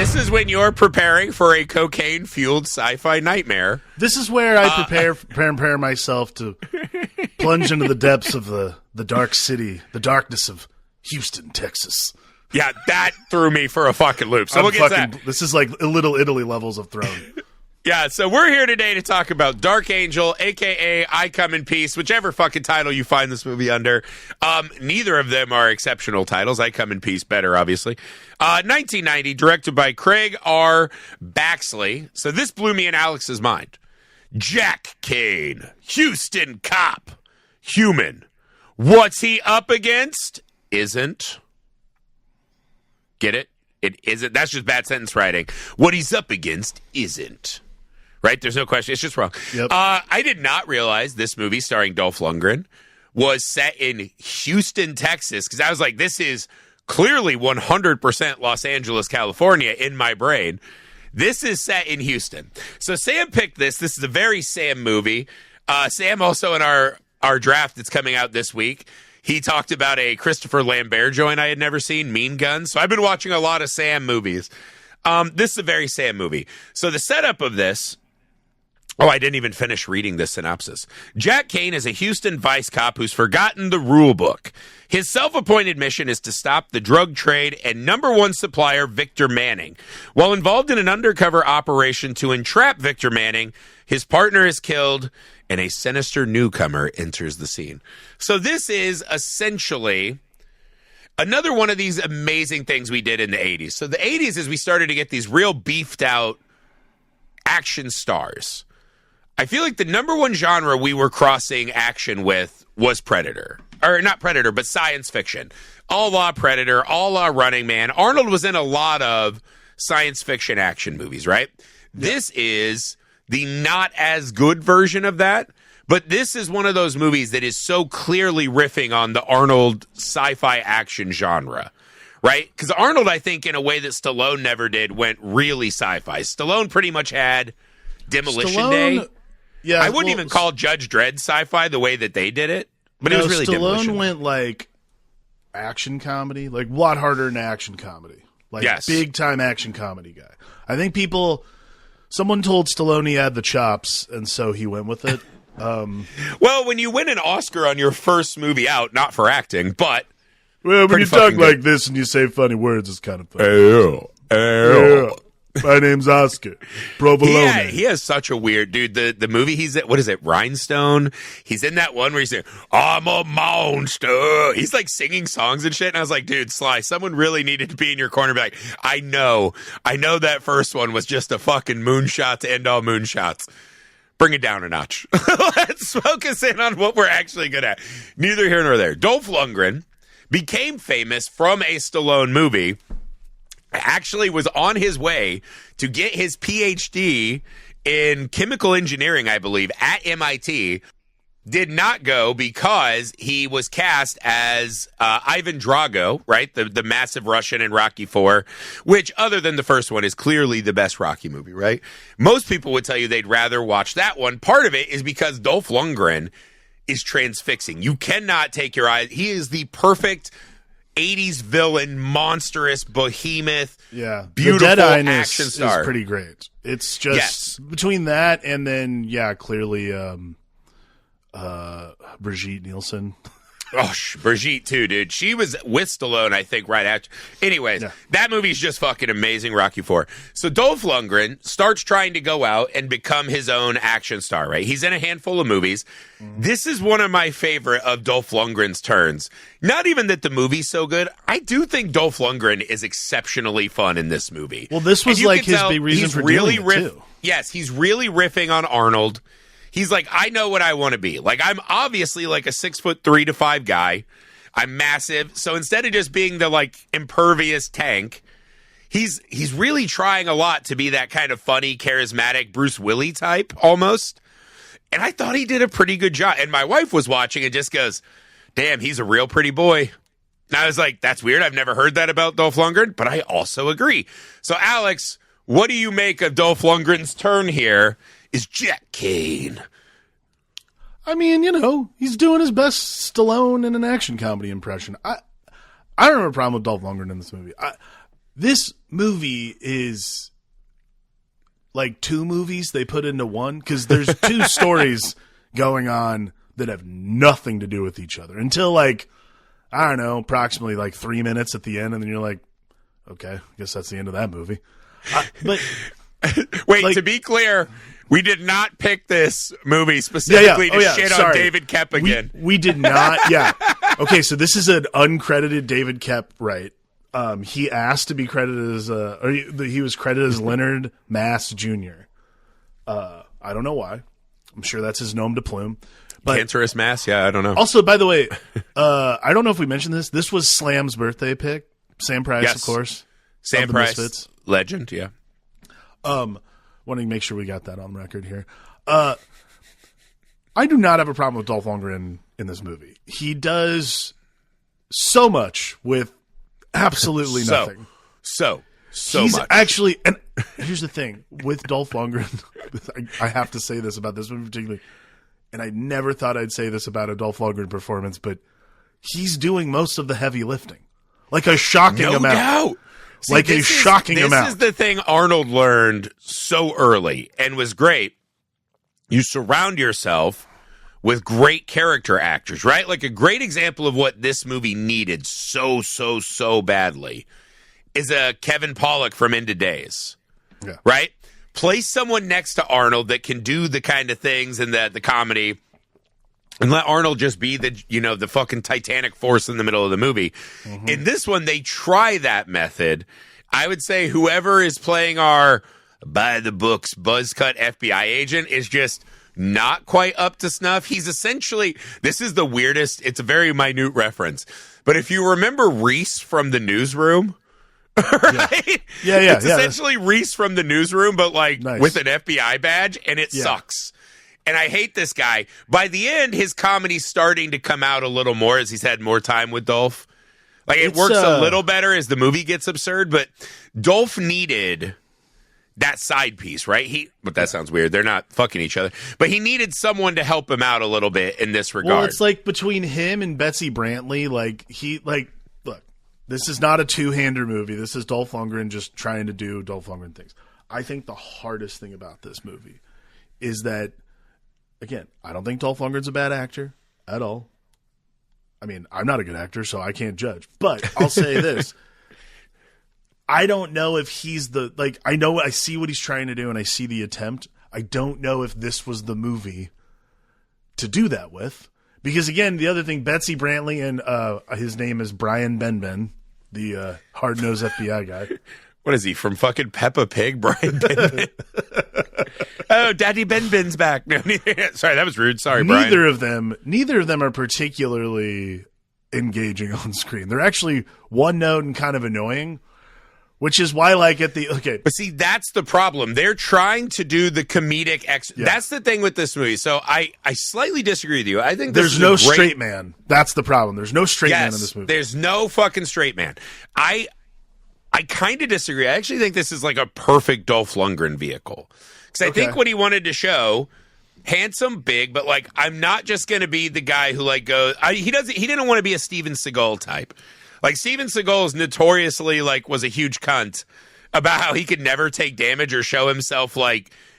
This is when you're preparing for a cocaine-fueled sci-fi nightmare. This is where I prepare myself to plunge into the depths of the dark city, the darkness of Houston, Texas. Yeah, that threw me for a fucking loop. So we'll get to that. This is like Little Italy levels of Throne. Yeah, so we're here today to talk about Dark Angel, a.k.a. I Come in Peace, whichever fucking title you find this movie under. Neither of them are exceptional titles. I Come in Peace better, obviously. 1990, directed by Craig R. Baxley. So this blew me in Alex's mind. Jack Caine, Houston cop, human. What's he up against? Isn't. Get it? It isn't. That's just bad sentence writing. What he's up against isn't. Right? There's no question. It's just wrong. Yep. I did not realize this movie starring Dolph Lundgren was set in Houston, Texas, because I was like, this is clearly 100% Los Angeles, California in my brain. This is set in Houston. So Sam picked this. This is a very Sam movie. Sam also in our draft that's coming out this week, he talked about a Christopher Lambert joint I had never seen, Mean Guns. So I've been watching a lot of Sam movies. This is a very Sam movie. So the setup of this... Oh, I didn't even finish reading this synopsis. Jack Caine is a Houston vice cop who's forgotten the rule book. His self-appointed mission is to stop the drug trade and number one supplier, Victor Manning. While involved in an undercover operation to entrap Victor Manning, his partner is killed and a sinister newcomer enters the scene. So this is essentially another one of these amazing things we did in the 80s. So the 80s is we started to get these real beefed out action stars. I feel like the number one genre we were crossing action with was Predator. Or not Predator, but science fiction. A la Predator, a la Running Man. Arnold was in a lot of science fiction action movies, right? Yeah. This is the not as good version of that, but this is one of those movies that is so clearly riffing on the Arnold sci-fi action genre, right? Because Arnold, I think, in a way that Stallone never did, went really sci-fi. Stallone pretty much had Demolition Day. Yeah, I wouldn't even call Judge Dredd sci-fi the way that they did it, but it was really Demolition. Stallone went like action comedy, like a lot harder than action comedy. Like big time action comedy guy. I think someone told Stallone he had the chops, and so he went with it. Well, when you win an Oscar on your first movie out, not for acting, but when you talk like this and you say funny words, it's kind of funny. Yeah. My name's Oscar Provolone. He has such a weird dude. The movie he's at, what is it, Rhinestone? He's in that one where he's saying, I'm a monster. He's like singing songs and shit. And I was like, dude, Sly, someone really needed to be in your corner and be like, I know that first one was just a fucking moonshot to end all moonshots. Bring it down a notch. Let's focus in on what we're actually good at. Neither here nor there. Dolph Lundgren became famous from a Stallone movie. Actually was on his way to get his PhD in chemical engineering, I believe, at MIT. Did not go because he was cast as Ivan Drago, right? The massive Russian in Rocky IV, which other than the first one is clearly the best Rocky movie, right? Most people would tell you they'd rather watch that one. Part of it is because Dolph Lundgren is transfixing. You cannot take your eyes. He is the perfect 80s villain, monstrous, behemoth, beautiful action star. Is pretty great. It's just between that and then, clearly Brigitte Nielsen. Oh, Brigitte too, dude. She was with Stallone, I think, right after. Anyways, that movie's just fucking amazing, Rocky IV. So Dolph Lundgren starts trying to go out and become his own action star, right? He's in a handful of movies. This is one of my favorite of Dolph Lundgren's turns. Not even that the movie's so good. I do think Dolph Lundgren is exceptionally fun in this movie. Well, this was like his big reason for doing it, too. Yes, he's really riffing on Arnold. He's like, I know what I want to be. Like, I'm obviously like a 6'3" to 5" guy. I'm massive. So instead of just being the like impervious tank, he's really trying a lot to be that kind of funny, charismatic Bruce Willis type almost. And I thought he did a pretty good job. And my wife was watching and just goes, damn, he's a real pretty boy. And I was like, that's weird. I've never heard that about Dolph Lundgren, but I also agree. So Alex, what do you make of Dolph Lundgren's turn here? Is Jack Caine? I mean, he's doing his best Stallone in an action comedy impression. I don't have a problem with Dolph Lundgren in this movie. This movie is like two movies they put into one, because there's two stories going on that have nothing to do with each other until, like, I don't know, approximately like 3 minutes at the end, and then you're like, okay, I guess that's the end of that movie. But wait, like, to be clear, we did not pick this movie specifically to shit on David Koepp again. We did not. Yeah. Okay, so this is an uncredited David Koepp, right? He asked to be credited as he was credited as Leonard Mass Jr. I don't know why. I'm sure that's his nom de plume. But Cancerous Mass? Yeah, I don't know. Also, by the way, I don't know if we mentioned this. This was Slam's birthday pick. Sam Price, yes. Of course. Sam Price, Misfits. Legend, yeah. Wanting to make sure we got that on record here. I do not have a problem with Dolph Lundgren in this movie. He does so much with absolutely nothing. So he's much. Actually, and here's the thing with Dolph Lundgren, I have to say this about this movie particularly, and I never thought I'd say this about a Dolph Lundgren performance, but he's doing most of the heavy lifting, like a shocking amount. No doubt. See, like a shocking amount. This is the thing Arnold learned so early and was great. You surround yourself with great character actors, right? Like a great example of what this movie needed so badly is a Kevin Pollak from End of Days, right? Place someone next to Arnold that can do the kind of things in the comedy, and let Arnold just be the fucking Titanic force in the middle of the movie. Mm-hmm. In this one, they try that method. I would say whoever is playing our by the books buzzcut FBI agent is just not quite up to snuff. He's essentially, this is the weirdest, it's a very minute reference, but if you remember Reese from The Newsroom, right? Yeah. It's essentially Reese from The Newsroom, but like with an FBI badge, and it sucks. And I hate this guy. By the end, his comedy's starting to come out a little more as he's had more time with Dolph. Like, it works a little better as the movie gets absurd, but Dolph needed that side piece, right? But that sounds weird. They're not fucking each other. But he needed someone to help him out a little bit in this regard. Well, it's like between him and Betsy Brantley, look, this is not a two-hander movie. This is Dolph Lundgren just trying to do Dolph Lundgren things. I think the hardest thing about this movie is that, again, I don't think Dolph Lundgren's a bad actor at all. I mean, I'm not a good actor, so I can't judge. But I'll say this. I don't know if he's I see what he's trying to do, and I see the attempt. I don't know if this was the movie to do that with. Because, again, the other thing, Betsy Brantley and his name is Brian Benben, the hard-nosed FBI guy. What is he, from fucking Peppa Pig, Brian Benben? Oh, Daddy Benben's back. No, sorry, that was rude. Sorry, Brian. Neither of them are particularly engaging on screen. They're actually one note and kind of annoying, which is why, But see, that's the problem. They're trying to do the comedic That's the thing with this movie. So I slightly disagree with you. I think there's no straight man. That's the problem. There's no straight man in this movie. There's no fucking straight man. I kind of disagree. I actually think this is like a perfect Dolph Lundgren vehicle. Because I think what he wanted to show, handsome, big, but like, I'm not just going to be the guy who like goes, he didn't want to be a Steven Seagal type. Like, Steven Seagal is notoriously was a huge cunt about how he could never take damage or show himself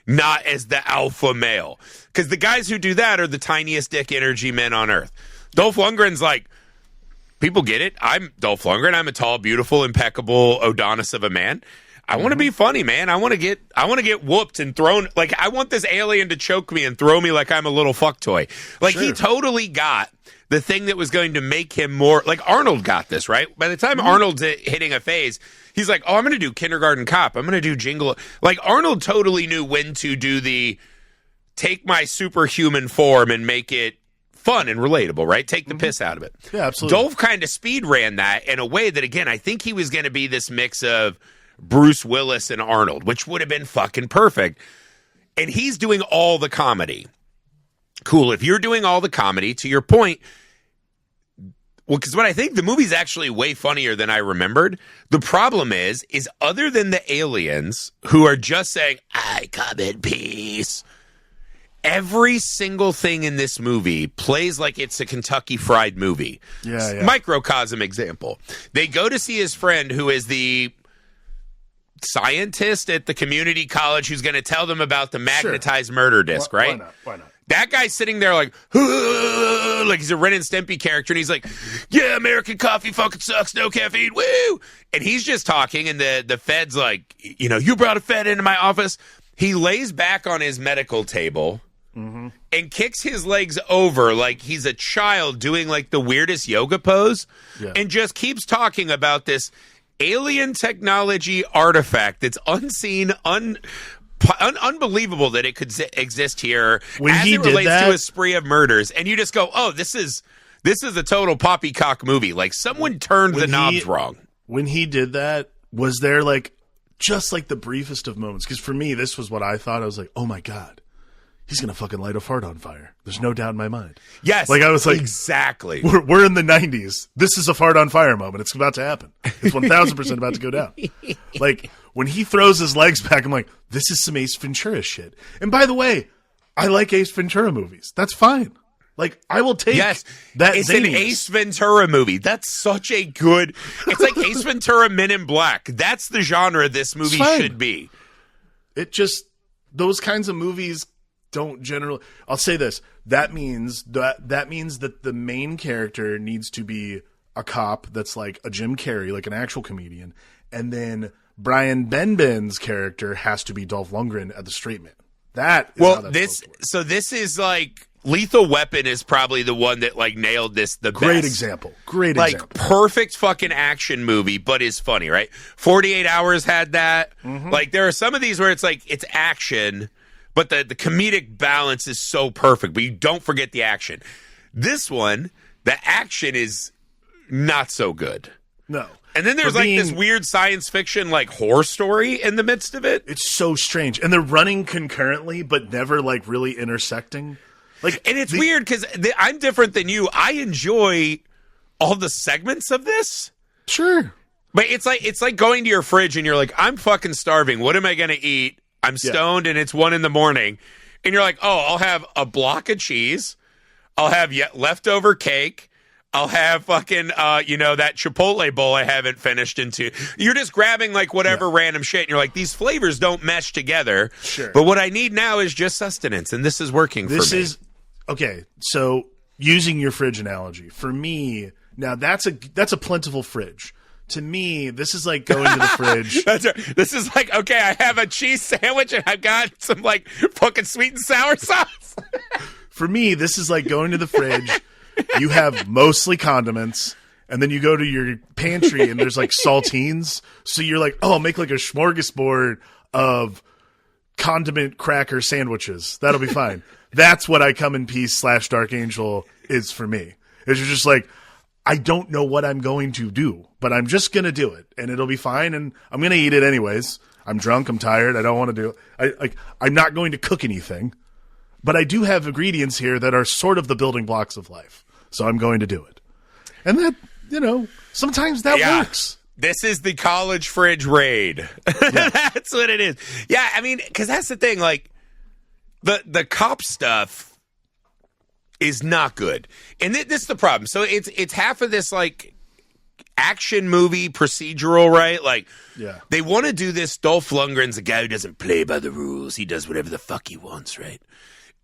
not as the alpha male. Because the guys who do that are the tiniest dick energy men on earth. Dolph Lundgren's people get it. I'm Dolph Lundgren. I'm a tall, beautiful, impeccable Adonis of a man. I want to be funny, man. I want to get whooped and thrown. I want this alien to choke me and throw me like I'm a little fuck toy. He totally got the thing that was going to make him more Arnold got this, right? By the time Arnold's hitting a phase, he's like, oh, I'm going to do Kindergarten Cop. I'm going to do Jingle. Arnold totally knew when to do the take my superhuman form and make it fun and relatable, right? Take the piss out of it. Yeah, absolutely. Dolph kind of speed ran that in a way that, again, I think he was going to be this mix of Bruce Willis and Arnold, which would have been fucking perfect. And he's doing all the comedy. Cool. If you're doing all the comedy, to your point, well, because what I think the movie's actually way funnier than I remembered. The problem is other than the aliens who are just saying, I come in peace, every single thing in this movie plays like it's a Kentucky Fried movie. Yeah. Microcosm example. They go to see his friend who is the scientist at the community college who's going to tell them about the magnetized murder disc, right? Why not? That guy's sitting there like he's a Ren and Stimpy character, and he's like, yeah, American coffee fucking sucks, no caffeine, woo! And he's just talking, and the Fed's like, you brought a Fed into my office. He lays back on his medical table and kicks his legs over like he's a child doing like the weirdest yoga pose, and just keeps talking about this alien technology artifact that's unseen, unbelievable that it could exist here as it relates to a spree of murders. And you just go, oh, this is a total poppycock movie. Like, someone turned the knobs wrong. When he did that, was there just the briefest of moments? Because for me, this was what I thought. I was like, oh my God, he's going to fucking light a fart on fire. There's no doubt in my mind. Yes. I was like, exactly. We're in the 90s. This is a fart on fire moment. It's about to happen. It's 1,000% about to go down. When he throws his legs back, I'm like, this is some Ace Ventura shit. And by the way, I like Ace Ventura movies. That's fine. I will take that. It's zaniness. An Ace Ventura movie. That's such a good... It's like Ace Ventura Men in Black. That's the genre this movie should be. It just... Those kinds of movies don't generally... I'll say this. That means that the main character needs to be a cop that's like a Jim Carrey, like an actual comedian. And then Brian Benben's character has to be Dolph Lundgren at the straight man. That is how that's this is like Lethal Weapon is probably the one that nailed this the Great best. Example. Great example. Perfect fucking action movie, but is funny, right? 48 Hours had that. There are some of these where it's it's action, but the comedic balance is so perfect, but you don't forget the action. This one, the action is not so good. No. And then there's this weird science fiction horror story in the midst of it. It's so strange. And they're running concurrently, but never really intersecting. And it's weird because I'm different than you. I enjoy all the segments of this. Sure. But it's like going to your fridge and you're like, I'm fucking starving. What am I going to eat? I'm stoned and it's 1 a.m. And you're like, oh, I'll have a block of cheese. I'll have leftover cake. I'll have fucking, that Chipotle bowl I haven't finished into. You're just grabbing whatever random shit. And you're like, these flavors don't mesh together. Sure. But what I need now is just sustenance. And this is working for me. Okay. So using your fridge analogy, for me, now that's a plentiful fridge. To me, this is like going to the fridge. That's right. This is okay, I have a cheese sandwich and I've got some fucking sweet and sour sauce. For me, this is like going to the fridge. You have mostly condiments, and then you go to your pantry and there's saltines. So you're like, oh, I'll make a smorgasbord of condiment cracker sandwiches. That'll be fine. That's what I Come in Peace / Dark Angel is for me. It's just I don't know what I'm going to do, but I'm just going to do it, and it'll be fine, and I'm going to eat it anyways. I'm drunk. I'm tired. I don't want to do it. I'm not going to cook anything, but I do have ingredients here that are sort of the building blocks of life. So I'm going to do it. And that, sometimes that works. This is the college fridge raid. Yeah. That's what it is. Yeah, I mean, because that's the thing. The cop stuff is not good. And this is the problem. So it's half of this, action movie procedural, right? They want to do this. Dolph Lundgren's a guy who doesn't play by the rules. He does whatever the fuck he wants, right?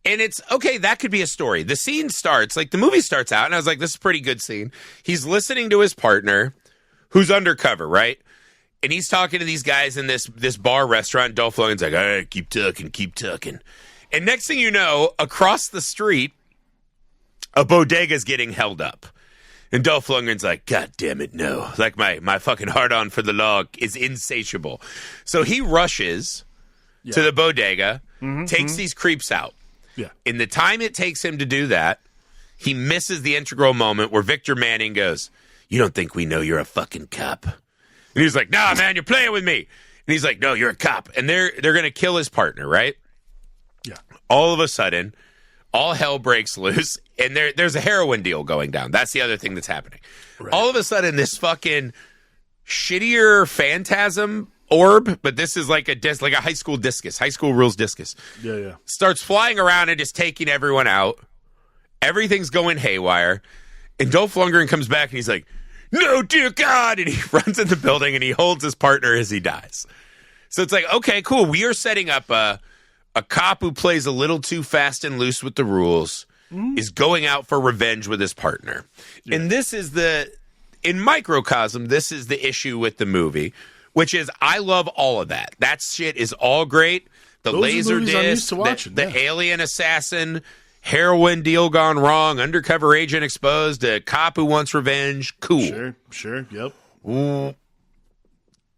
And it's, okay, that could be a story. The scene starts, the movie starts out, and I was like, this is a pretty good scene. He's listening to his partner, who's undercover, right? And he's talking to these guys in this bar restaurant. Dolph Lundgren's like, all right, keep talking. And next thing you know, across the street, a bodega's getting held up. And Dolph Lundgren's like, God damn it, no. My fucking hard-on for the law is insatiable. So he rushes to the bodega, takes these creeps out. Yeah. In the time it takes him to do that, he misses the integral moment where Victor Manning goes, you don't think we know you're a fucking cop? And he's like, nah, man, you're playing with me. And he's like, no, you're a cop. And they're going to kill his partner, right? Yeah. All of a sudden, all hell breaks loose, and there's a heroin deal going down. That's the other thing that's happening. Right. All of a sudden, this fucking shittier phantasm orb, but this is like a high school discus, high school rules discus. Yeah. Starts flying around and just taking everyone out. Everything's going haywire. And Dolph Lundgren comes back and he's like, no, dear God. And he runs in the building and he holds his partner as he dies. So it's like, okay, cool. We are setting up a cop who plays a little too fast and loose with the rules is going out for revenge with his partner. Yeah. And this is in microcosm, this is the issue with the movie, which is I love all of that. That shit is all great. The laser disc, the alien assassin, heroin deal gone wrong, undercover agent exposed, a cop who wants revenge. Cool. Sure, yep. Ooh.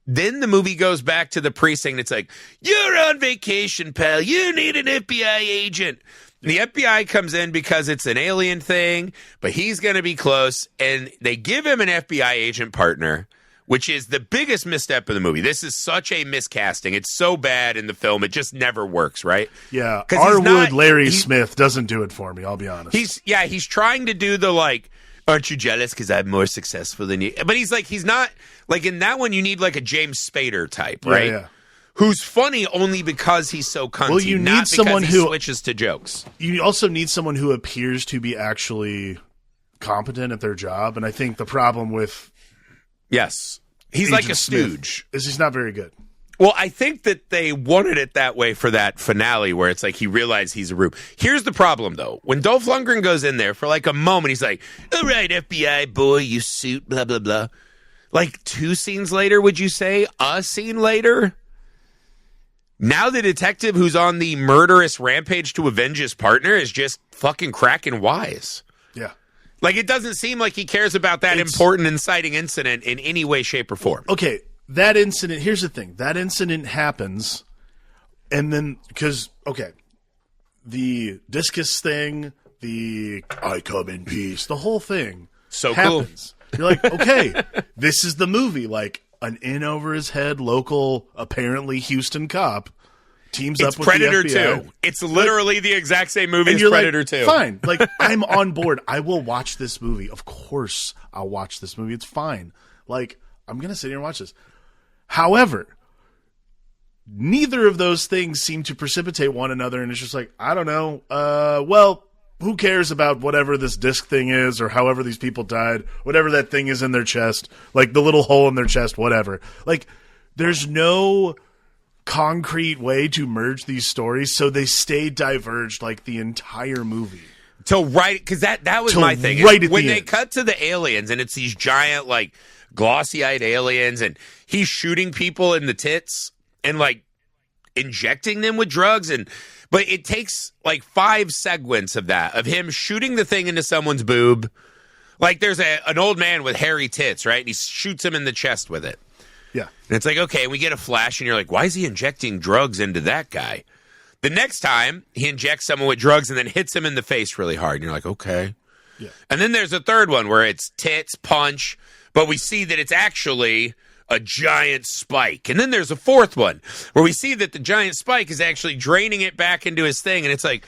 Then the movie goes back to the precinct. It's like, you're on vacation, pal. You need an FBI agent. And the FBI comes in because it's an alien thing, but he's going to be close. And they give him an FBI agent partner, which is the biggest misstep of the movie. This is such a miscasting. It's so bad in the film. It just never works, right? Yeah. Larry Smith doesn't do it for me, I'll be honest. He's trying to do the like, aren't you jealous because I'm more successful than you? But he's not, like in that one, you need like a James Spader type, right? Yeah. Who's funny only because he's so cunty, well, you not need someone because he who switches to jokes. You also need someone who appears to be actually competent at their job, and I think the problem with he's like a stooge. Is he's not very good. Well, I think that they wanted it that way for that finale where it's like he realized he's a rube. Here's the problem, though. When Dolph Lundgren goes in there for like a moment, he's like, all right, FBI boy, you suit, blah, blah, blah. Like 2 scenes later, would you say? A scene later? Now the detective who's on the murderous rampage to avenge his partner is just fucking cracking wise. Yeah. Like, it doesn't seem like he cares about that important inciting incident in any way, shape, or form. Okay, that incident, here's the thing. That incident happens, and then, because, the discus thing, the I come in peace, the whole thing happens. Cool. You're like, okay, this is the movie. Like, an in over his head local, apparently Houston cop teams up with Predator the FBI. 2. It's literally the exact same movie as Predator 2. Fine. Like, I'm on board. I will watch this movie. Of course I'll watch this movie. It's fine. Like, I'm going to sit here and watch this. However, neither of those things seem to precipitate one another, and it's just like, I don't know. Well, who cares about whatever this disc thing is or however these people died, whatever that thing is in their chest, like the little hole in their chest, whatever. Like, there's no concrete way to merge these stories, so they stay diverged like the entire movie. Because that was my thing. Right when they cut to the aliens, and it's these giant, like, glossy-eyed aliens, and he's shooting people in the tits and, like, injecting them with drugs, but it takes like 5 segments of that, of him shooting the thing into someone's boob. Like there's an old man with hairy tits, right? And he shoots him in the chest with it. Yeah. And it's like, okay, we get a flash and you're like, why is he injecting drugs into that guy? The next time he injects someone with drugs and then hits him in the face really hard. And you're like, okay. Yeah. And then there's a third one where it's tits, punch, but we see that it's actually a giant spike. And then there's a fourth one where we see that the giant spike is actually draining it back into his thing. And it's like,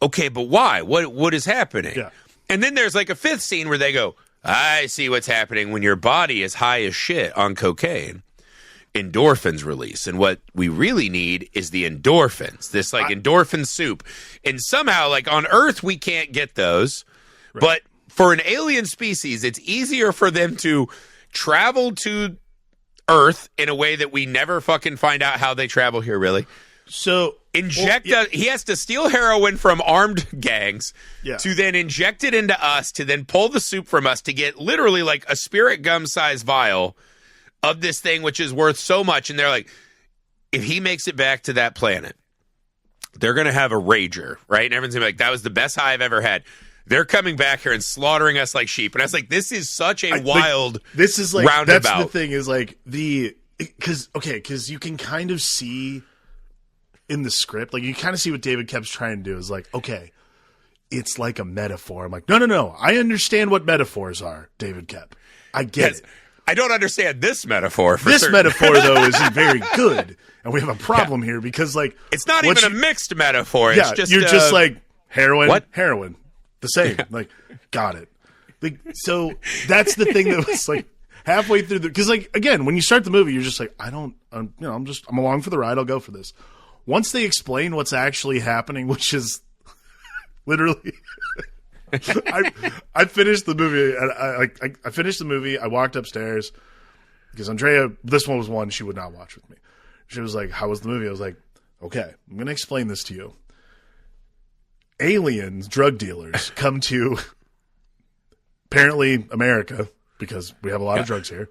okay, but why? What is happening? Yeah. And then there's like a 5th scene where they go, I see what's happening when your body is high as shit on cocaine. Endorphins release. And what we really need is the endorphins, this like endorphin soup. And somehow, like on Earth, we can't get those. Right. But for an alien species, it's easier for them to travel to Earth in a way that we never fucking find out how they travel here, really. So he has to steal heroin from armed gangs to then inject it into us, to then pull the soup from us, to get literally like a spirit gum size vial of this thing, which is worth so much. And they're like, if he makes it back to that planet, they're going to have a rager, right? And everyone's going to be like, that was the best high I've ever had. They're coming back here and slaughtering us like sheep. And I was like, this is such a wild this is like roundabout. That's the thing is like because you can kind of see in the script, like you kind of see what David Koepp's trying to do is like, okay, it's like a metaphor. I'm like, no. I understand what metaphors are, David Koepp. I get it. I don't understand this metaphor. Metaphor, though, isn't very good. And we have a problem here because, like... It's not even a mixed metaphor. It's just... You're just like, heroin, heroin. The same. Like, got it. Like, so that's the thing that was, like, halfway through the... Because, like, again, when you start the movie, you're just like, I'm along for the ride. I'll go for this. Once they explain what's actually happening, which is literally... I finished the movie. I finished the movie. I walked upstairs because Andrea. This one was one she would not watch with me. She was like, how was the movie? I was like, okay, I'm going to explain this to you. Aliens, drug dealers, come to apparently America, because we have a lot of drugs here.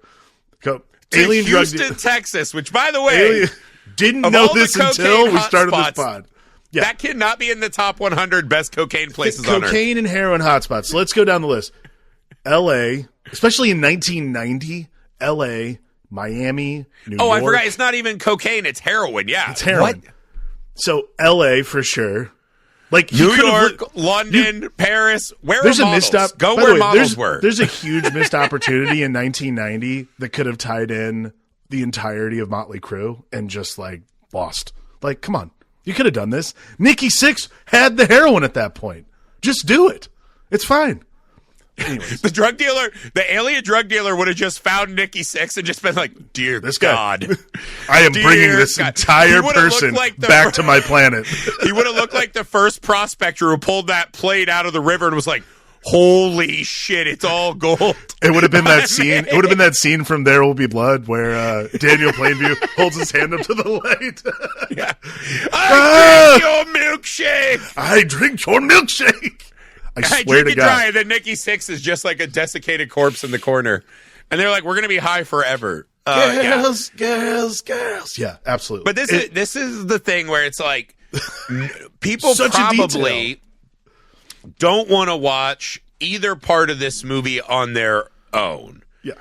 Alien Houston, Texas, which, by the way, didn't know this until we started this pod. Yeah. That cannot be in the top 100 best cocaine places on Earth. Cocaine and heroin hotspots. So let's go down the list. L.A., especially in 1990, L.A., Miami, New York. Oh, I forgot. It's not even cocaine. It's heroin. Yeah. It's heroin. What? So L.A. for sure. Like New York, London, Paris. Where there's are a models? missed Go where models were. There's a huge missed opportunity in 1990 that could have tied in the entirety of Motley Crue and just like lost. Like, come on. You could have done this. Nikki Sixx had the heroin at that point. Just do it. It's fine. Anyways. The alien drug dealer would have just found Nikki Sixx and just been like, dear this God. Guy, I am bringing this entire person back to my planet. He would have looked like the first prospector who pulled that plate out of the river and was like, holy shit, it's all gold. It would have been that scene. It would have been that scene from There Will Be Blood where Daniel Plainview holds his hand up to the light. Yeah. I drink your milkshake. I drink your milkshake. I swear to God. Dry, and then Nikki Sixx is just like a desiccated corpse in the corner. And they're like, we're going to be high forever. Girls. Yeah, absolutely. But this is the thing where it's like, people probably don't want to watch either part of this movie on their own. Yeah.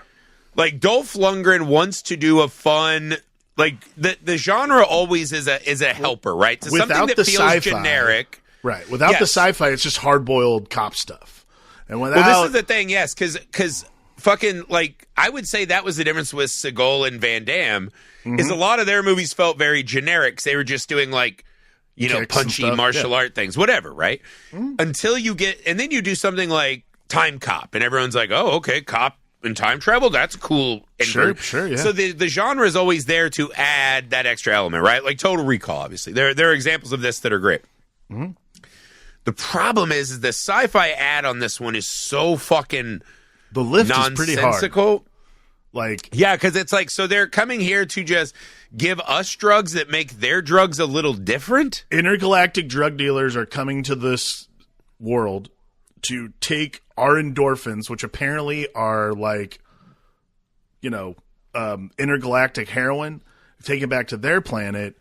Like, Dolph Lundgren wants to do a fun... Like, the genre always is a helper, right? To something that feels sci-fi, generic... Right. Without the sci-fi, it's just hard-boiled cop stuff. And without... Well, this is the thing, yes, because fucking, like, I would say that was the difference with Seagal and Van Damme, is a lot of their movies felt very generic, because they were just doing, like, you know, punchy martial art things, whatever, right? Until you get... And then you do something like Time Cop, and everyone's like, oh, okay, cop and time travel, that's cool. Sure, yeah. So the genre is always there to add that extra element, right? Like Total Recall, obviously. There are examples of this that are great. The problem is the sci-fi ad on this one is so fucking the lift is pretty hard. Like, yeah, because it's like, so they're coming here to just give us drugs that make their drugs a little different. Intergalactic drug dealers are coming to this world to take our endorphins, which apparently are like, you know, intergalactic heroin, take it back to their planet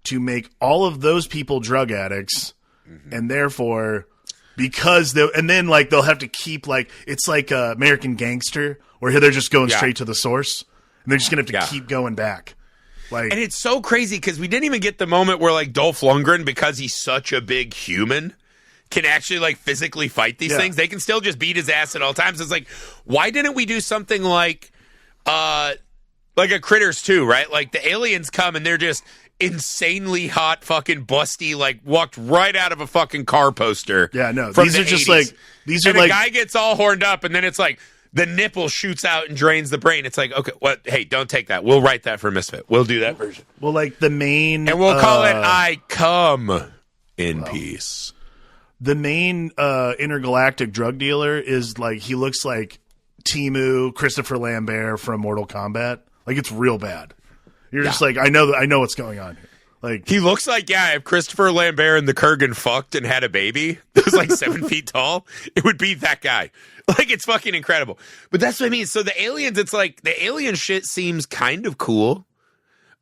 to make all of those people drug addicts. And therefore, because and then like they'll have to keep like it's like American Gangster, where they're just going straight to the source, and they're just gonna have to keep going back. Like, and it's so crazy because we didn't even get the moment where like Dolph Lundgren, because he's such a big human, can actually like physically fight these things. They can still just beat his ass at all times. It's like, why didn't we do something like a Critters 2, right? Like the aliens come and they're just insanely hot, fucking busty, like walked right out of a fucking car poster. Yeah, no, these are just 80s. Like these are and like a guy gets all horned up, and then it's like the nipple shoots out and drains the brain. It's like, okay, what? Hey, don't take that. We'll write that for Misfit. We'll do that version. Well, like the main, and we'll call it "I Come in Peace." The main intergalactic drug dealer is like he looks like Timu, Christopher Lambert from Mortal Kombat. Like it's real bad. You're just like, I know what's going on here. Like he looks like, if Christopher Lambert and the Kurgan fucked and had a baby that was like 7 feet tall, it would be that guy. Like, it's fucking incredible. But that's what I mean. So the aliens, it's like the alien shit seems kind of cool.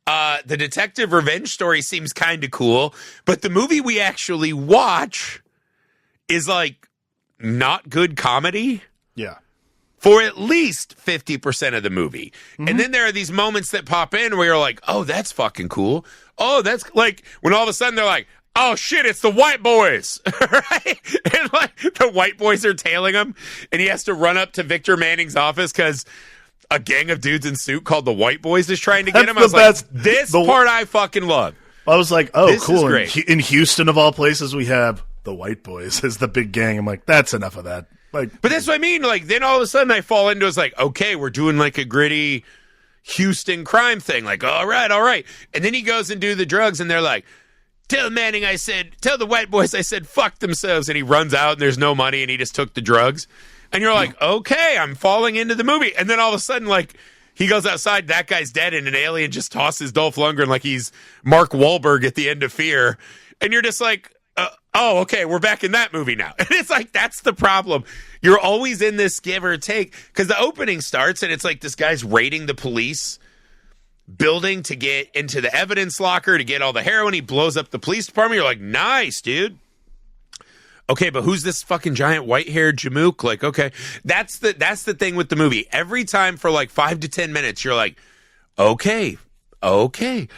The detective revenge story seems kind of cool. But the movie we actually watch is like not good comedy. Yeah. For at least 50% of the movie. And then there are these moments that pop in where you're like, oh, that's fucking cool. Oh, that's like when all of a sudden they're like, oh shit, it's the white boys. Right? And like the white boys are tailing him and he has to run up to Victor Manning's office because a gang of dudes in suit called the white boys is trying to get him. I was like, this part I fucking love. I was like, oh, this cool. In Houston, of all places, we have the white boys as the big gang. I'm like, that's enough of that. Like, but that's what I mean. Like, then all of a sudden I fall into it's like, okay, we're doing like a gritty Houston crime thing. Like, all right. And then he goes and do the drugs, and they're like, tell Manning, tell the white boys I said fuck themselves. And he runs out, and there's no money, and he just took the drugs. And you're like, okay, I'm falling into the movie. And then all of a sudden, like, He goes outside, that guy's dead, and an alien just tosses Dolph Lundgren like he's Mark Wahlberg at the end of Fear. And you're just like, oh, okay, we're back in that movie now. And it's like, that's the problem. You're always in this give or take, because the opening starts, and it's like this guy's raiding the police building to get into the evidence locker to get all the heroin. He blows up the police department. You're like, nice, dude. Okay, but who's this fucking giant white-haired Jamook? Like, okay, that's the thing with the movie. Every time for like 5 to 10 minutes, you're like, okay. The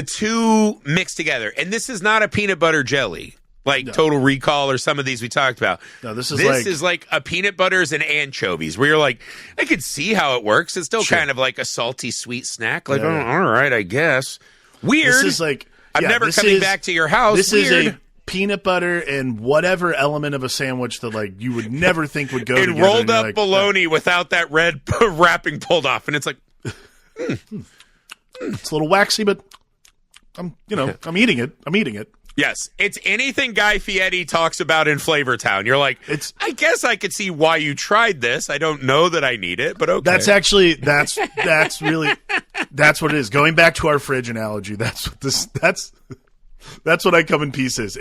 two mix together. And this is not a peanut butter jelly, like Total Recall or some of these we talked about. No, this is like a peanut butters and anchovies, where you're like, I could see how it works. It's still kind of like a salty, sweet snack. Like, all right, I guess. Weird. This is like, I'm never coming back to your house. This Weird. is a peanut butter and whatever element of a sandwich that like you would never think would go and together. Rolled up bologna without that red wrapping pulled off, and it's like, it's a little waxy, but I'm eating it. Yes, it's anything Guy Fieri talks about in Flavortown. You're like, I guess I could see why you tried this. I don't know that I need it, but okay. That's really that's what it is. Going back to our fridge analogy, that's what I come in pieces.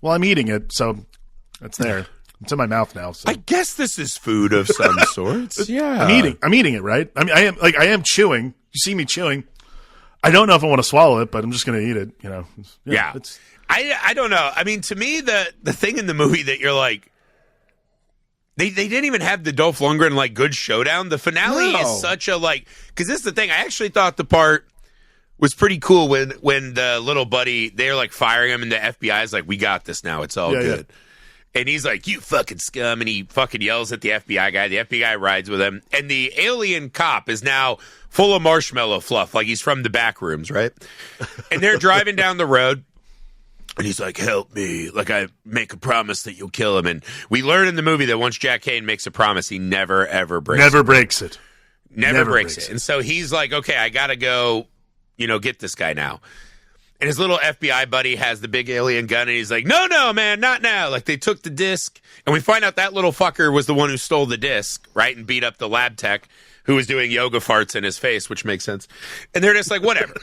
I'm eating it, so it's there. It's in my mouth now. So I guess this is food of some sorts. Yeah, I'm eating it, right? I mean, I am chewing. You see me chewing. I don't know if I want to swallow it, but I'm just going to eat it. Yeah. I don't know. I mean, to me, the thing in the movie that you're like, they didn't even have the Dolph Lundgren like good showdown. The finale is such a like, because this is the thing. I actually thought the part was pretty cool when the little buddy, they're like firing him, and the FBI is like, we got this now. It's all good. Yeah. And he's like, you fucking scum. And he fucking yells at the FBI guy. The FBI rides with him. And the alien cop is now full of marshmallow fluff, like he's from the back rooms, right? And they're driving down the road. And he's like, help me. Like, I make a promise that you'll kill him. And we learn in the movie that once Jack Caine makes a promise, he never, ever breaks it. Never breaks it. Never breaks it. And so he's like, okay, I got to go, get this guy now. And his little FBI buddy has the big alien gun, and he's like, no, man, not now. Like, they took the disc, and we find out that little fucker was the one who stole the disc, right, and beat up the lab tech who was doing yoga farts in his face, which makes sense. And they're just like, whatever.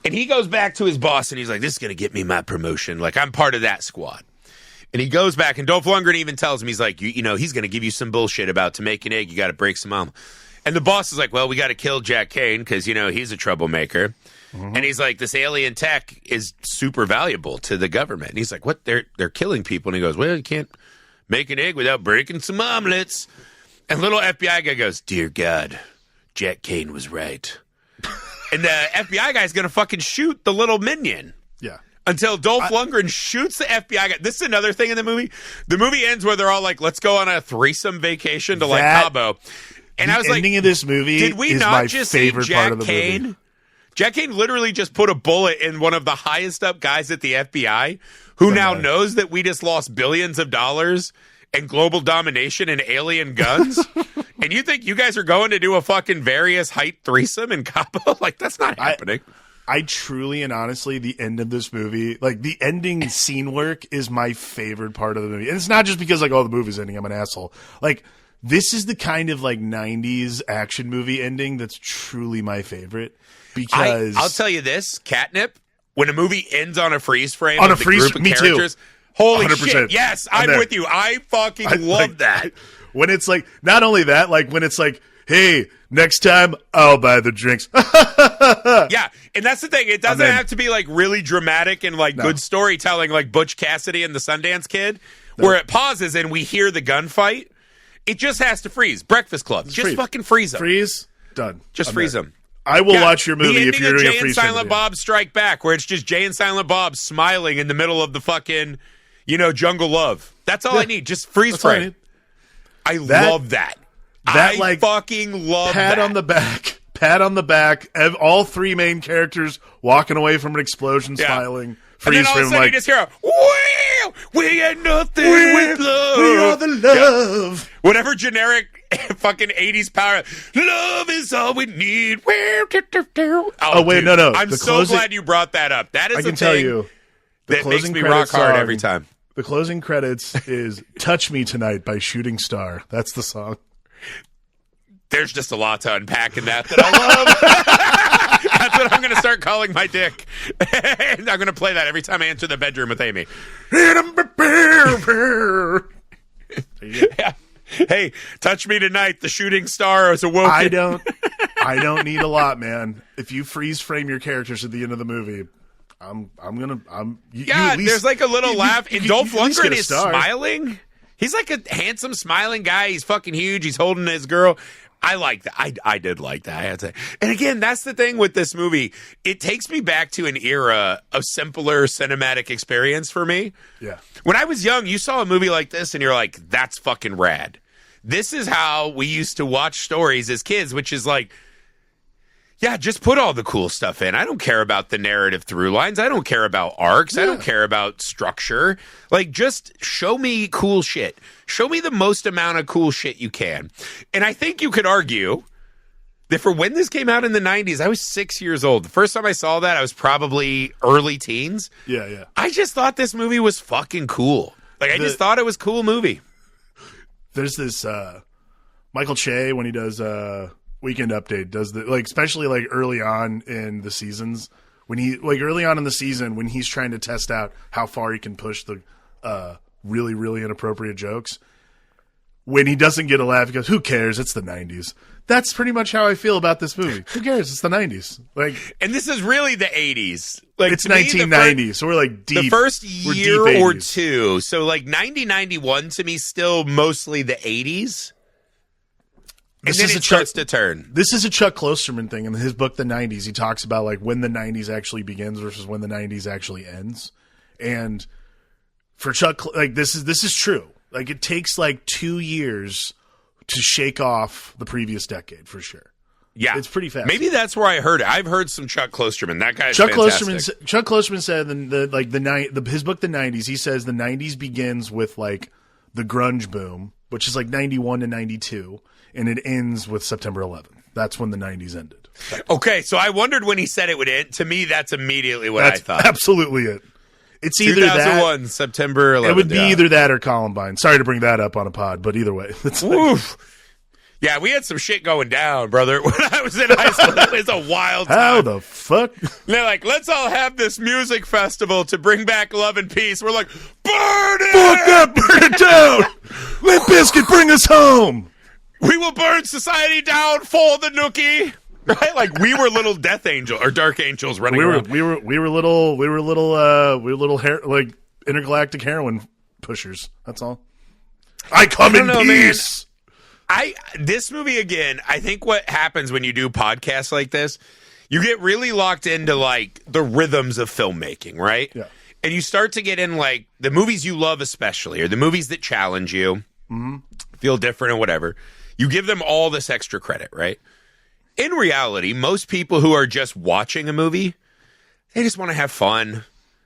And he goes back to his boss, and he's like, this is going to get me my promotion. Like, I'm part of that squad. And he goes back, and Dolph Lundgren even tells him, he's like, he's going to give you some bullshit about to make an egg, you got to break some arm. And the boss is like, well, we got to kill Jack Caine because, he's a troublemaker. Mm-hmm. And he's like, this alien tech is super valuable to the government. And he's like, what? They're killing people. And he goes, well, you can't make an egg without breaking some omelets. And little FBI guy goes, dear God, Jack Caine was right. And the FBI guy's going to fucking shoot the little minion. Yeah. Until Dolph Lundgren shoots the FBI guy. This is another thing in the movie. The movie ends where they're all like, let's go on a threesome vacation to like Cabo. And I was like, the ending of this movie did we is not my just favorite see part Jack of the Caine? movie. Jack Caine literally just put a bullet in one of the highest up guys at the FBI who now knows that we just lost billions of dollars and global domination and alien guns. And you think you guys are going to do a fucking various height threesome in Cabo? Like, that's not happening. I truly and honestly, the end of this movie, like the ending scene work is my favorite part of the movie. And it's not just because like, oh, the movie's ending, I'm an asshole. Like, this is the kind of like 90s action movie ending that's truly my favorite. Because I'll tell you this, Catnip, when a movie ends on a freeze frame on of a the group of characters, holy 100%. Shit, yes, I'm with you. I fucking love that. When it's like, not only that, like when it's like, hey, next time I'll buy the drinks. Yeah, and that's the thing. It doesn't have to be like really dramatic and like good storytelling like Butch Cassidy and the Sundance Kid, where it pauses and we hear the gunfight. It just has to freeze. Breakfast Club. Just fucking freeze them. Freeze. Done. Just freeze them. I will watch your movie if you're doing a freeze. Jay and Silent Bob Strike Back, where it's just Jay and Silent Bob smiling in the middle of the fucking, Jungle Love. That's all I need. Just freeze frame. I love that. I fucking love that. Pat on the back. All three main characters walking away from an explosion, smiling. And then all of a sudden you just hear a, wow, we ain't nothing with love. We are the love. Yeah. Whatever generic fucking 80s power. Love is all we need. Oh, wait, dude, no. I'm so glad you brought that up. That is I can tell you, that makes me rock hard every time. The closing credits is Touch Me Tonight by Shooting Star. That's the song. There's just a lot to unpack in that I love. That's what I'm going to start calling my dick. And I'm going to play that every time I enter the bedroom with Amy. Yeah. Hey, touch me tonight. The shooting star is awoken. I don't need a lot, man. If you freeze frame your characters at the end of the movie, there's like a little laugh. And Dolph Lundgren is smiling. He's like a handsome, smiling guy. He's fucking huge. He's holding his girl. I like that. I did like that, I had to say. And again, that's the thing with this movie. It takes me back to an era of simpler cinematic experience for me. Yeah. When I was young, you saw a movie like this and you're like, that's fucking rad. This is how we used to watch stories as kids, which is like, yeah, just put all the cool stuff in. I don't care about the narrative through lines. I don't care about arcs. Yeah. I don't care about structure. Like, just show me cool shit. Show me the most amount of cool shit you can. And I think you could argue that for when this came out in the 90s, I was 6 years old. The first time I saw that, I was probably early teens. Yeah, yeah. I just thought this movie was fucking cool. Like, I just thought it was a cool movie. There's this Michael Che, when he does Weekend Update, does the, like, especially like early on in the seasons, when early on in the season when he's trying to test out how far he can push the really, really inappropriate jokes. When he doesn't get a laugh, he goes, "Who cares? It's the 90s." That's pretty much how I feel about this movie. Who cares? It's the 90s. Like, and this is really the 80s. Like, it's 1990, so we're like deep. The first year or two. So like 90, 91 to me still mostly the 80s. And then it starts to turn. This is a Chuck Klosterman thing. In his book, The 90s, he talks about like when the 90s actually begins versus when the 90s actually ends. And for Chuck, like, this is true. Like, it takes like 2 years to shake off the previous decade for sure. Yeah, it's pretty fast. Maybe that's where I heard it. I've heard some Chuck Klosterman. That guy's fantastic. Chuck Klosterman said his book, The 90s. He says the 90s begins with like the grunge boom, which is like 91 to 92. And it ends with September 11th. That's when the 90s ended. Okay, so I wondered when he said it would end. To me, that's immediately what I thought. Absolutely it. It's either 2001, that, September 11th. It would be either that or Columbine. Sorry to bring that up on a pod, but either way. It's like, yeah, we had some shit going down, brother. When I was in high school, it was a wild time. How the fuck? They're like, let's all have this music festival to bring back love and peace. We're like, burn it! Fuck that, burn it down! Limp Bizkit, bring us home! We will burn society down for the nookie. Right? Like, we were little death angel or dark angels running around. We were little like intergalactic heroin pushers. That's all. I come in peace. Man. This movie, again, I think what happens when you do podcasts like this, you get really locked into like the rhythms of filmmaking, right? Yeah. And you start to get in like the movies you love, especially, or the movies that challenge you, feel different or whatever. You give them all this extra credit, right? In reality, most people who are just watching a movie, they just want to have fun.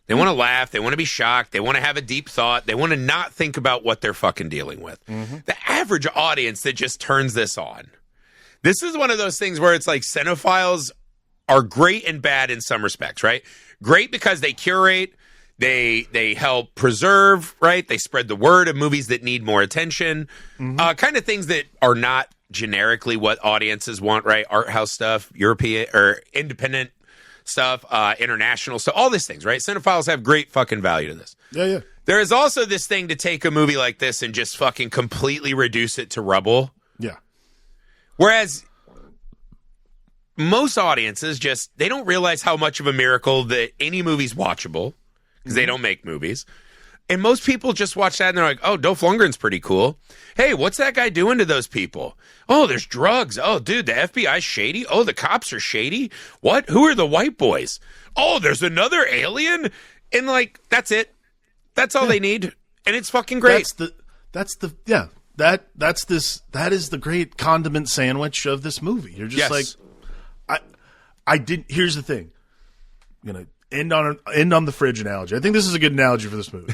They want to laugh. They want to be shocked. They want to have a deep thought. They want to not think about what they're fucking dealing with. The average audience that just turns this on. This is one of those things where it's like cinephiles are great and bad in some respects, right? Great because they curate. They help preserve, right? They spread the word of movies that need more attention. Kind of things that are not generically what audiences want, right? Art house stuff, European or independent stuff, international stuff, all these things, right? Cinephiles have great fucking value to this. Yeah. There is also this thing to take a movie like this and just fucking completely reduce it to rubble. Yeah. Whereas most audiences they don't realize how much of a miracle that any movie's watchable. Because they don't make movies. And most people just watch that and they're like, oh, Dolph Lundgren's pretty cool. Hey, what's that guy doing to those people? Oh, there's drugs. Oh, dude, the FBI's shady. Oh, the cops are shady. What? Who are the white boys? Oh, there's another alien? And like, that's it. That's all they need. And it's fucking great. That is the great condiment sandwich of this movie. You're just like, here's the thing. I'm going to end on the fridge analogy. I think this is a good analogy for this movie.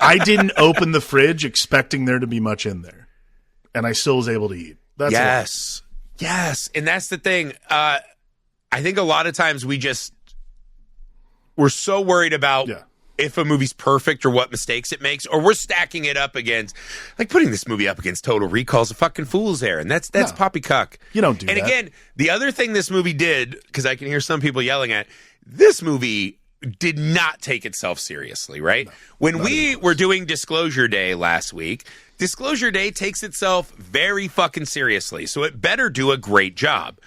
I didn't open the fridge expecting there to be much in there, and I still was able to eat. That's Yes. And that's the thing. I think a lot of times we're so worried about if a movie's perfect or what mistakes it makes, or we're stacking it up against, like putting this movie up against Total Recall's a fucking fool's errand. That's poppycock. You don't do that. And again, the other thing this movie did, because I can hear some people yelling at, this movie did not take itself seriously, right? No, when we were doing Disclosure Day last week, Disclosure Day takes itself very fucking seriously, so it better do a great job.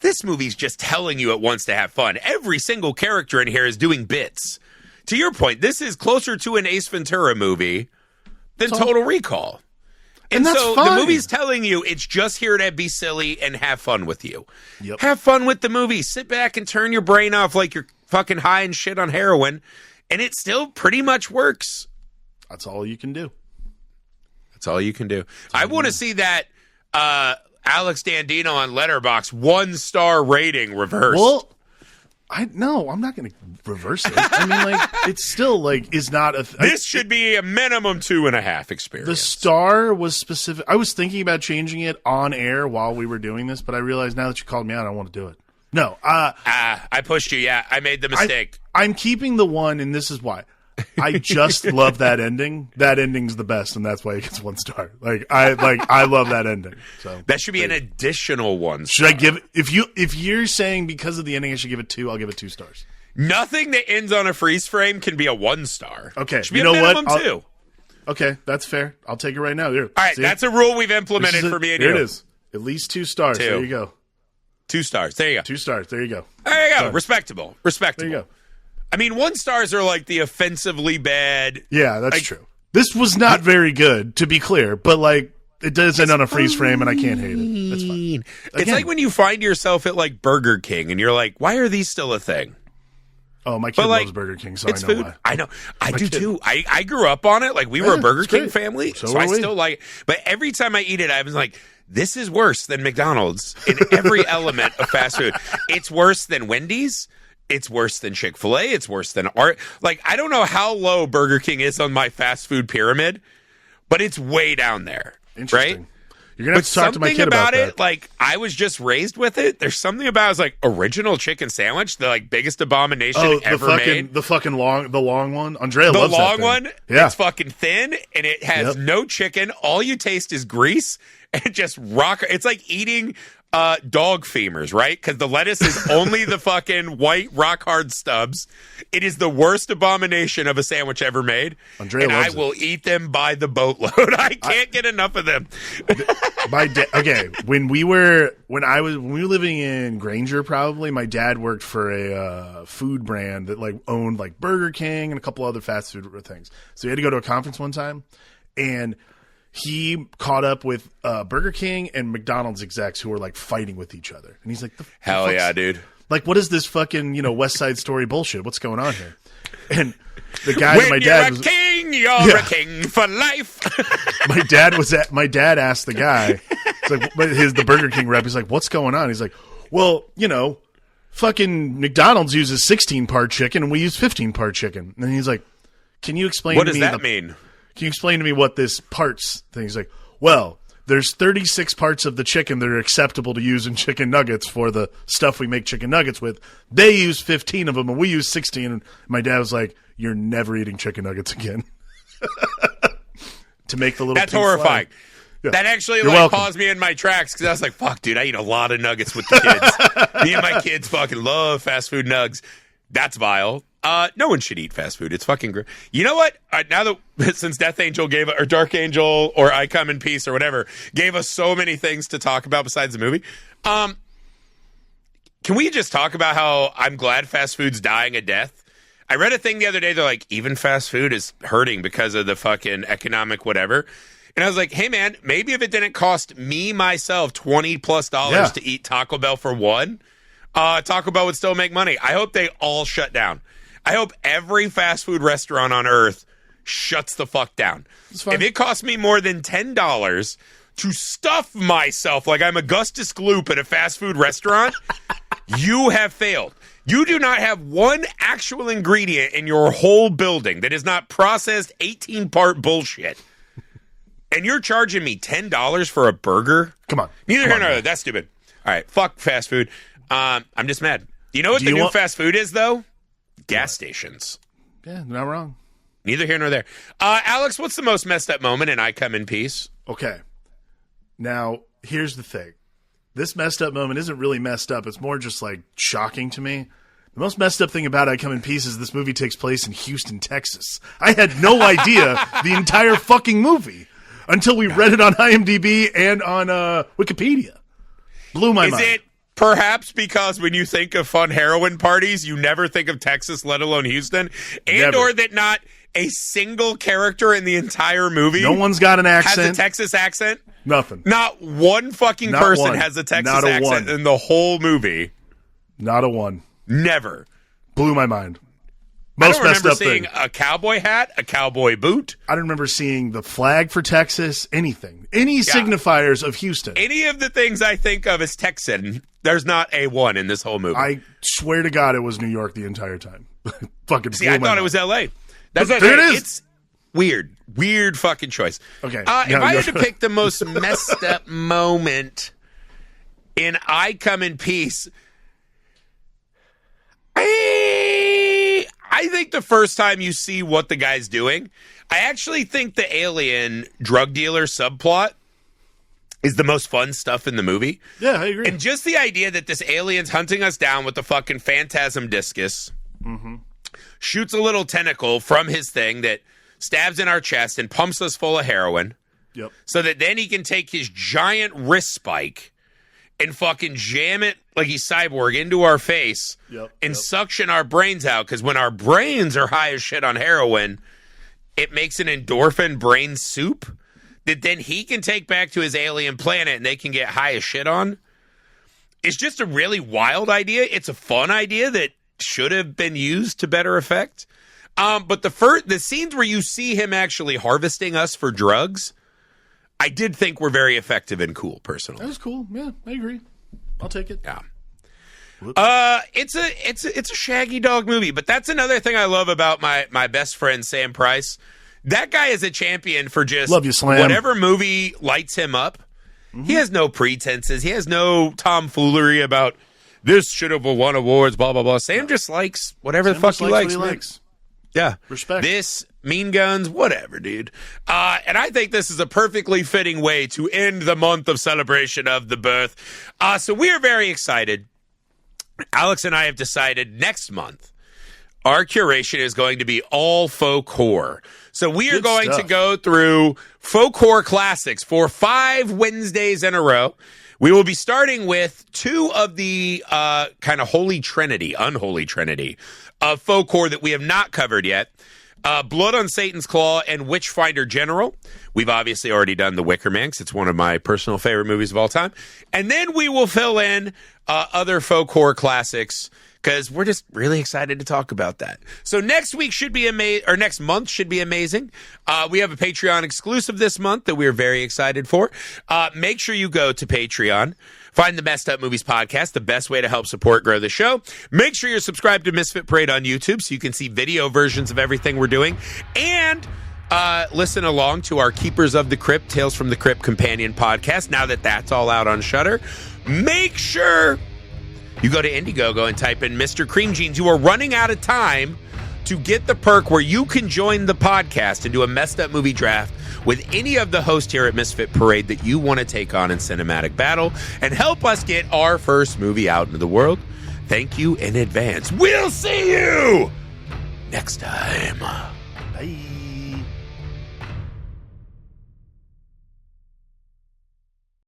This movie's just telling you it wants to have fun. Every single character in here is doing bits. To your point, this is closer to an Ace Ventura movie than Total Recall. And so fine. The movie's telling you it's just here to be silly and have fun with you. Yep. Have fun with the movie. Sit back and turn your brain off like you're fucking high and shit on heroin. And it still pretty much works. That's all you can do. That's all you can do. I want to see that Alex Dandino on Letterboxd 1-star rating reversed. Well, I'm not going to reverse it. I mean, like, it's still like is not a. This should be a minimum 2.5 experience. The star was specific. I was thinking about changing it on air while we were doing this, but I realized now that you called me out, I want to do it. No, I pushed you. Yeah, I made the mistake. I'm keeping the one, and this is why. I just love that ending. That ending's the best, and that's why it gets 1 star. I love that ending. So that should be an additional 1 star. Should I give if you're saying because of the ending I should give it 2, I'll give it 2 stars. Nothing that ends on a freeze frame can be a 1 star. Okay, it should be a minimum 2. Okay, that's fair. I'll take it right now. Here. All right, that's a rule we've implemented for me and you. Here it is. At least 2 stars. 2. There you go. 2 stars. There you go. 2 stars. There you go. There you go. Respectable. There you go. I mean, 1 stars are like the offensively bad. Yeah, that's true. This was not very good, to be clear, but like it does end on a freeze frame, and I can't hate it. That's fine. Again, it's like when you find yourself at like Burger King, and you're like, "Why are these still a thing?" Oh, my kid loves Burger King, so it's I know food. why. I know. I do too. I grew up on it. Like we were a Burger King family, so I still like it. But every time I eat it, I was like, this is worse than McDonald's in every element of fast food. It's worse than Wendy's. It's worse than Chick-fil-A. It's worse than Art. Like, I don't know how low Burger King is on my fast food pyramid, but it's way down there. Interesting. Right? You're going to have to talk to my kid about it. Like, I was just raised with it. There's something about it, like original chicken sandwich, the like biggest abomination ever made. The long one. Andrea loves that The long thing. one. Yeah. It's fucking thin and it has no chicken. All you taste is grease and just rock. It's like eating dog femurs, right? Because the lettuce is only the fucking white rock hard stubs. It is the worst abomination of a sandwich ever made. Andrea and loves I will eat them by the boatload. I can't get enough of them. When we were living in Granger, probably my dad worked for a food brand that like owned like Burger King and a couple other fast food things. So he had to go to a conference one time, and he caught up with Burger King and McDonald's execs who were like fighting with each other. And he's like, hell yeah, dude. Like, what is this fucking, West Side Story bullshit? What's going on here? And the guy when my dad you're a king, you're a king for life. My dad asked the guy, it's like the Burger King rep, he's like, what's going on? He's like, well, fucking McDonald's uses 16-part chicken and we use 15-part chicken. And he's like, can you explain what to me does that mean? Can you explain to me what this parts thing is like? Well, there's 36 parts of the chicken that are acceptable to use in chicken nuggets for the stuff we make chicken nuggets with. They use 15 of them, and we use 16. And my dad was like, you're never eating chicken nuggets again. To make the little That's horrifying. Yeah. That actually paused me in my tracks because I was like, fuck, dude, I eat a lot of nuggets with the kids. Me and my kids fucking love fast food nugs. That's vile. No one should eat fast food. It's fucking great. You know what? Now that since Death Angel or Dark Angel or I Come in Peace or whatever gave us so many things to talk about besides the movie, can we just talk about how I'm glad fast food's dying a death? I read a thing the other day. They're like, even fast food is hurting because of the fucking economic whatever. And I was like, hey man, maybe if it didn't cost me myself $20+ to eat Taco Bell for one, Taco Bell would still make money. I hope they all shut down. I hope every fast food restaurant on earth shuts the fuck down. If it costs me more than $10 to stuff myself like I'm Augustus Gloop at a fast food restaurant, you have failed. You do not have one actual ingredient in your whole building that is not processed 18-part bullshit. And you're charging me $10 for a burger? Come on. Neither here nor there. That's stupid. All right, fuck fast food. I'm just mad. You know what the new fast food is, though? Gas stations. Yeah, not wrong. Neither here nor there. Alex, what's the most messed up moment in I Come in Peace? Okay. Now, here's the thing. This messed up moment isn't really messed up. It's more just like shocking to me. The most messed up thing about I Come in Peace is this movie takes place in Houston, Texas. I had no idea the entire fucking movie until we read it on IMDb and on Wikipedia. Blew my mind. Is it perhaps because when you think of fun heroin parties, you never think of Texas, let alone Houston? And or that not a single character in the entire movie no one's got an accent. has a Texas accent? Nothing. Not one fucking person has a Texas accent in the whole movie. Not a one. Never. Blew my mind. Most I don't remember seeing a cowboy hat, a cowboy boot. I don't remember seeing the flag for Texas, anything. Any signifiers of Houston. Any of the things I think of as Texan, there's not a one in this whole movie. I swear to God it was New York the entire time. Fucking See, I thought it was L.A. There it is. It's weird. Weird fucking choice. Okay. If I had to pick the most messed up moment in I Come in Peace, I think the first time you see what the guy's doing, I actually think the alien drug dealer subplot is the most fun stuff in the movie. Yeah, I agree. And just the idea that this alien's hunting us down with the fucking phantasm discus, shoots a little tentacle from his thing that stabs in our chest and pumps us full of heroin, so that then he can take his giant wrist spike and fucking jam it like he's Cyborg into our face and suction our brains out. Because when our brains are high as shit on heroin, it makes an endorphin brain soup that then he can take back to his alien planet and they can get high as shit on. It's just a really wild idea. It's a fun idea that should have been used to better effect. But the scenes where you see him actually harvesting us for drugs, I did think were very effective and cool, personally. That was cool. Yeah, I agree. I'll take it. Yeah. It's a shaggy dog movie, but that's another thing I love about my best friend Sam Price. That guy is a champion for just love you, Slam. Whatever movie lights him up. He has no pretenses. He has no tomfoolery about this should have won awards, blah, blah, blah. Sam just likes whatever the fuck he likes. Yeah. Respect. This, Mean Guns, whatever, dude. And I think this is a perfectly fitting way to end the month of celebration of the birth. So we are very excited. Alex and I have decided next month, our curation is going to be all faux horror. So we are going to go through faux horror classics for 5 Wednesdays in a row. We will be starting with 2 of the kind of unholy trinity of folk horror that we have not covered yet. Blood on Satan's Claw and Witchfinder General. We've obviously already done The Wicker Man, 'cause it's one of my personal favorite movies of all time. And then we will fill in other folk horror classics, because we're just really excited to talk about that. So next week should be amazing, or next month should be amazing. We have a Patreon exclusive this month that we're very excited for. Make sure you go to Patreon. Find the Messed Up Movies podcast, the best way to help support, grow the show. Make sure you're subscribed to Misfit Parade on YouTube so you can see video versions of everything we're doing. And listen along to our Keepers of the Crypt, Tales from the Crypt companion podcast, now that that's all out on Shudder. Make sure you go to Indiegogo and type in Mr. Cream Jeans. You are running out of time to get the perk where you can join the podcast and do a Messed Up Movie draft with any of the hosts here at Misfit Parade that you want to take on in cinematic battle and help us get our first movie out into the world. Thank you in advance. We'll see you next time. Bye.